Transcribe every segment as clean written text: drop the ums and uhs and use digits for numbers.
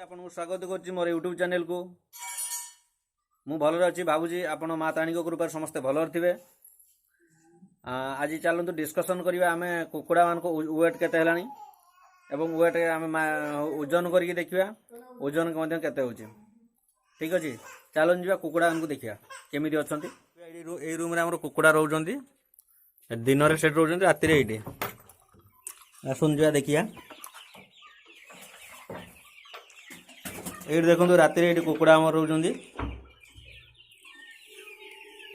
आपको स्वागत कर मोर यूट्यूब चैनल को मु भल अच्छी भावुची आपण माँ ताणी कृपा समस्ते भल थे। आज चलतु डिस्कसन करवा आम कुकुड़ा मान वेट केते हेलानी एवं वेट आम ओजन करके देखा ओजन केते होची। ठीक अच्छे चलन जा कुकुड़ा मान देखा केमी अच्छा ये रूम रे कुकुड़ा रोच दिन में से रोच राति ये आसन जा देखिया ये देखो राति ये कुकुड़ा आम रोच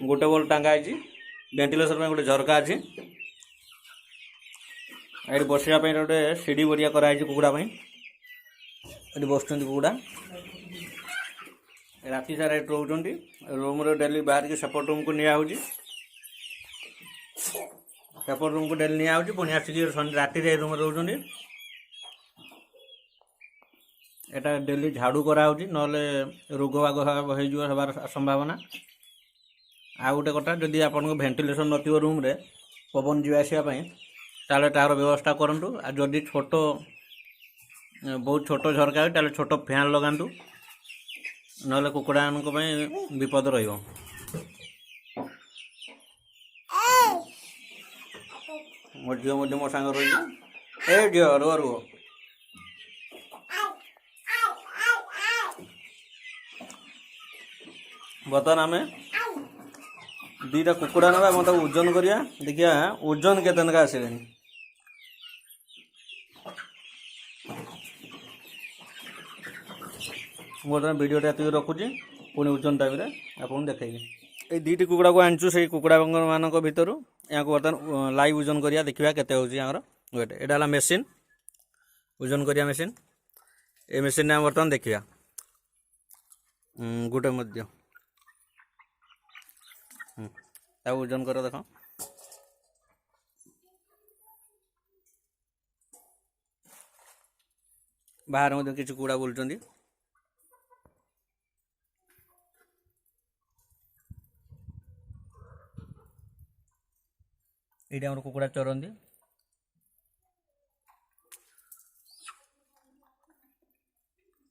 गोटे बल टांगा वेंटिलेशन गोटे झरका अच्छी ये बसवा गोटे सीढ़ी बढ़िया कराई कुकुड़ा ये बस कुकुड़ा राति सारा ये रोच रूम डेली बाहर की सेपट रूम को निया सेपट रूम को डेली निया पुणी आसिक राति रूम रोच एटा डेली झाड़ू कराऊँगी ना रोग बाग होबार संभावना। आ गोटे कथा जदि आपन वेंटिलेशन नथिबो रूम रे पवन जी आसापी ताले तार व्यवस्था करूँ। आ जदि छोट बहुत छोट झरका ताले छोट फैन लगातु ना कुकुड़ा विपद रहिबो। मो झील मो सांग रही ए झील रुह रुह बर्तमान आम दुईटा कुकुड़ा ना मत ओजन करिया देखिया ओजन केतनका आसिले बर्तमान वीडियोटा ये रखुची पुणी ओजन टाइम आपको देखी ये दुईटी कुकुड़ा को आनचु से कुकुड़ा मान भर यहाँ बर्तमान लाइव ओजन करिया देखा केते होची यहाँ वेट एटा मेसीन ओजन करिया मेसीन ए मेसीन आम बर्तमान देखिया गोटे मध्य ओजन कर देख बाहर मध्य किसी कुकुड़ा बुलुचंदी ये आम कुकुड़ा चरंदी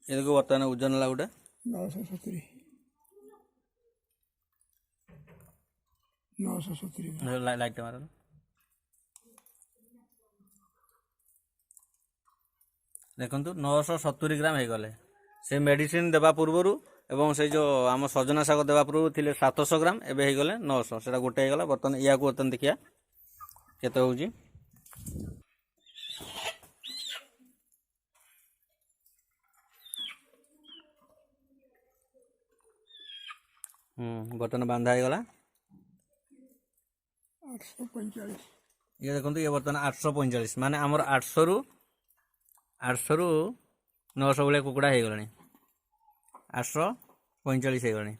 ये देखो बर्तमान ओजन है गोटे 970 लाइट मार देखु 970 ग्राम हो गले से मेडिसिन देवा पूर्वर एवं से जो आम सजना शाग देवा पूर्व थे 700 ग्राम एवं हो गले 900 से गोटे होगा। बर्तमान या बर्तमान देखिया केते होची बर्तमान बांधा हो गला 845 ये देखो ये बर्तमान 845 माने आमर 800 रु 900 भाई कुकुड़ा हो गला 845 हो गला।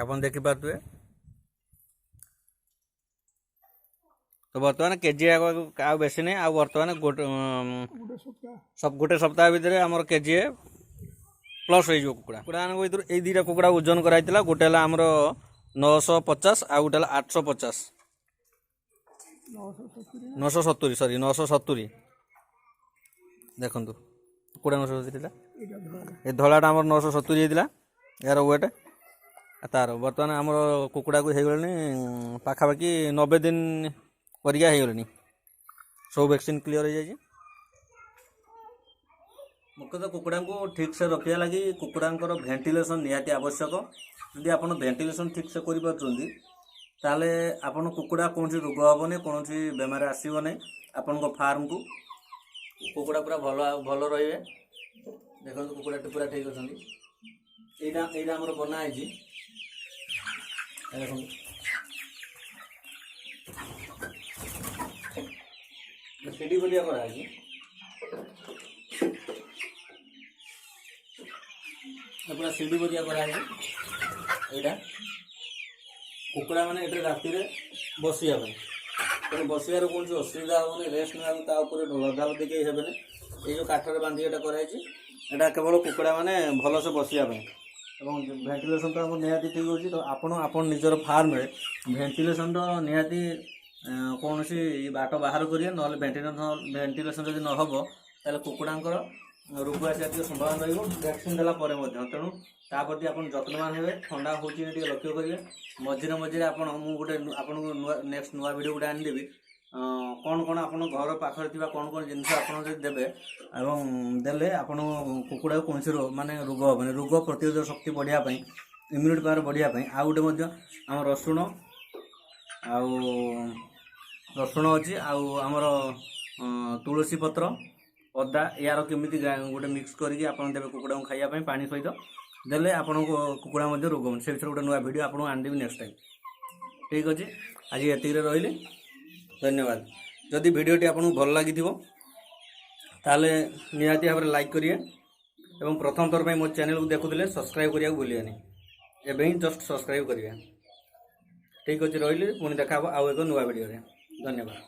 आप देखिपे तो बर्तमान केजी आ बेसी नहीं आ बर्तमान गोटे सप्ताह भितर आमर केजी प्लस हो कुकुड़ा कुकुड़ा भर ये दुईटा कुकुड़ा ओजन कराइला गोटे आमर 950 आ गोटे 850 970 सरी 970 देखु कुकुड़ा 970 ये धलाटा आमर 970 होता यार वेट तार बर्तमान आमर कुकुड़ा को हो गले पाखापाखि 90 दिन परिया हो गले सब वैक्सीन क्लियर हो जाए। मुख्यतः कुकुड़ा को ठीक से रखा लगी कुकुड़ा वेंटिलेशन निहाती आवश्यक। यदि आप वेंटिलेशन ठीक से करें आपन कुकुड़ा कौन रोग हेनी कौन बेमार आसो ना आपण फार्म को कुकुड़ा पूरा भल भल रे। देखो कुकुड़ा पूरा ठीक अच्छे यहाँ आम बनाई देखो सीढ़ी बढ़िया कराई पूरा सीढ़ी बढ़िया कराई यहाँ कुकुड़ा मैंने ये राति बसिया बसियार कौन असुविधा हेनी रेस्ट ना ढल देखिए हेबे ये जो काठर बांधी ये कराई यहाँ केवल कुकुड़ा मैंने भलसे बसियापी वेंटिलेशन तो निहाती ठीक अच्छे। तो आपड़ निजर फार्म रे वेंटिलेशन तो निहाती କୌଣସି ବାଟ ବାହାର କରିବେ, ନହେଲେ ଭେଣ୍ଟିଲେସନ ଯଦି ନ ହେବ ତାହେଲେ କୁକୁଡ଼ାଙ୍କର ରୋଗ ଆସିବା ଟିକେ ସମ୍ଭାବନା ରହିବ ଭ୍ୟାକ୍ସିନ୍ ଦେଲା ପରେ ମଧ୍ୟ। ତେଣୁ ତା ପ୍ରତି ଆପଣ ଯତ୍ନବାନ ହେବେ। ଥଣ୍ଡା ହେଉଛି ଟିକେ ଲକ୍ଷ୍ୟ କରିବେ। ମଝିରେ ମଝିରେ ଆପଣ ମୁଁ ଗୋଟେ ଆପଣଙ୍କୁ ନେକ୍ସଟ ନୂଆ ଭିଡ଼ିଓ ଗୋଟେ ଆଣିଦେବି, କ'ଣ କ'ଣ ଆପଣ ଘର ପାଖରେ ଥିବା କ'ଣ କ'ଣ ଜିନିଷ ଆପଣ ଯଦି ଦେବେ ଏବଂ ଦେଲେ ଆପଣ କୁକୁଡ଼ାକୁ କୌଣସି ମାନେ ରୋଗ ହେବନି। ରୋଗ ପ୍ରତିରୋଧକ ଶକ୍ତି ବଢ଼ିବା ପାଇଁ, ଇମ୍ୟୁନିଟି ପାୱାର ବଢ଼ିବା ପାଇଁ। ଆଉ ଗୋଟେ ମଧ୍ୟ ଆମ ରସୁଣ ଅଛି, ଆଉ ଆମର ତୁଳସୀ ପତ୍ର, ଅଦା, ୟାର କେମିତି ଗୋଟେ ମିକ୍ସ କରିକି ଆପଣ ଦେବେ କୁକୁଡ଼ାଙ୍କୁ ଖାଇବା ପାଇଁ ପାଣି ସହିତ ଦେଲେ ଆପଣଙ୍କୁ କୁକୁଡ଼ା ମଧ୍ୟ ରୋଗ ହେବନି। ସେ ବିଷୟରେ ଗୋଟେ ନୂଆ ଭିଡ଼ିଓ ଆପଣଙ୍କୁ ଆଣିଦେବି ନେକ୍ସଟ ଟାଇମ୍। ଠିକ୍ ଅଛି, ଆଜି ଏତିକିରେ ରହିଲି। ଧନ୍ୟବାଦ। ଯଦି ଭିଡ଼ିଓଟି ଆପଣଙ୍କୁ ଭଲ ଲାଗିଥିବ ତାହେଲେ ନିହାତି ଭାବରେ ଲାଇକ୍ କରିବେ ଏବଂ ପ୍ରଥମ ଥର ପାଇଁ ମୋ ଚ୍ୟାନେଲକୁ ଦେଖୁଥିଲେ ସବସ୍କ୍ରାଇବ୍ କରିବାକୁ ଭୁଲିବେନି। ଏବେ ହିଁ ଜଷ୍ଟ ସବସ୍କ୍ରାଇବ୍ କରିବେ। ଠିକ୍ ଅଛି, ରହିଲି। ପୁଣି ଦେଖା ହେବ ଆଉ ଏକ ନୂଆ ଭିଡ଼ିଓରେ। ଧନ୍ୟବାଦ।